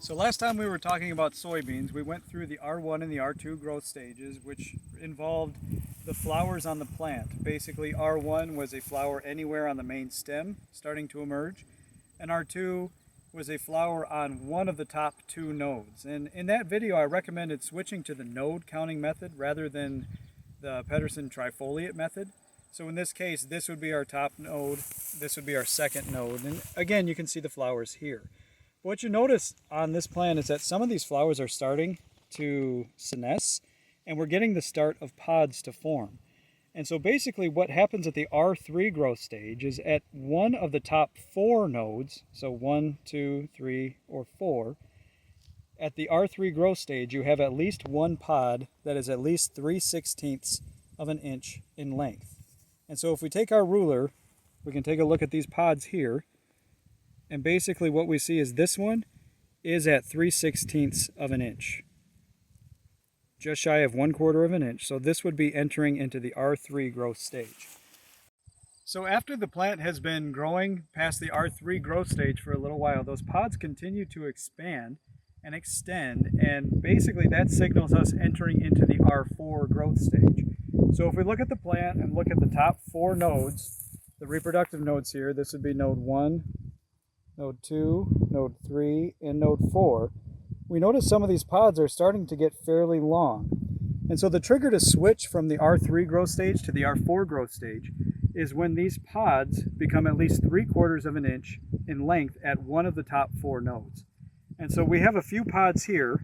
So last time we were talking about soybeans, we went through the R1 and the R2 growth stages, which involved the flowers on the plant. Basically, R1 was a flower anywhere on the main stem starting to emerge, and R2 was a flower on one of the top two nodes. And in that video, I recommended switching to the node counting method rather than the Pedersen trifoliate method. So in this case, this would be our top node, this would be our second node, and again, you can see the flowers here. What you notice on this plant is that some of these flowers are starting to senesce, and we're getting the start of pods to form. And so basically what happens at the R3 growth stage is at one of the top four nodes, so 1, 2, 3, or 4, at the R3 growth stage you have at least one pod that is at least 3/16 of an inch in length. And so if we take our ruler, we can take a look at these pods here. And basically what we see is this one is at 3/16 of an inch, just shy of 1/4 of an inch. So this would be entering into the R3 growth stage. So after the plant has been growing past the R3 growth stage for a little while, those pods continue to expand and extend, and basically that signals us entering into the R4 growth stage. So if we look at the plant and look at the top four nodes, the reproductive nodes here, this would be node 1, node 2, node 3, and node 4, we notice some of these pods are starting to get fairly long. And so the trigger to switch from the R3 growth stage to the R4 growth stage is when these pods become at least 3/4 of an inch in length at one of the top four nodes. And so we have a few pods here.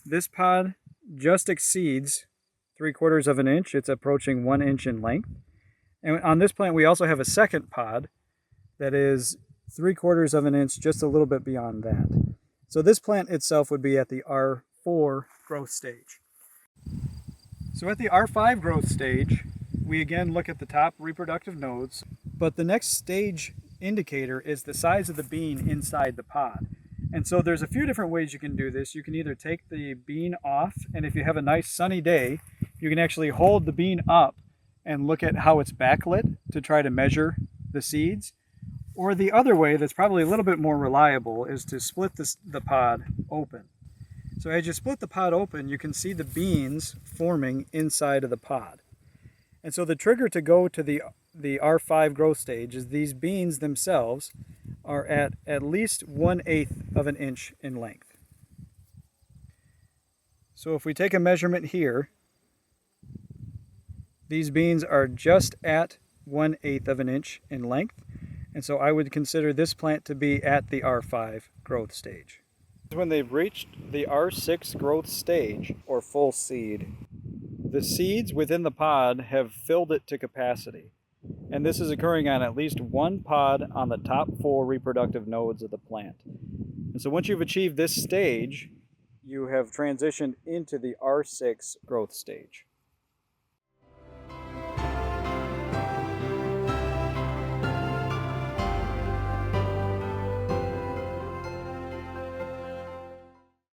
This pod just exceeds 3/4 of an inch. It's approaching 1 inch in length. And on this plant we also have a second pod that is 3/4 of an inch, just a little bit beyond that. So this plant itself would be at the R4 growth stage. So at the R5 growth stage, we again look at the top reproductive nodes, but the next stage indicator is the size of the bean inside the pod. And so there's a few different ways you can do this. You can either take the bean off, and if you have a nice sunny day, you can actually hold the bean up and look at how it's backlit to try to measure the seeds. Or the other way, that's probably a little bit more reliable, is to split the pod open. So as you split the pod open, you can see the beans forming inside of the pod. And so the trigger to go to the R5 growth stage is these beans themselves are at least 1/8 of an inch in length. So if we take a measurement here, these beans are just at 1/8 of an inch in length. And so I would consider this plant to be at the R5 growth stage. When they've reached the R6 growth stage, or full seed, the seeds within the pod have filled it to capacity. And this is occurring on at least one pod on the top four reproductive nodes of the plant. And so once you've achieved this stage, you have transitioned into the R6 growth stage.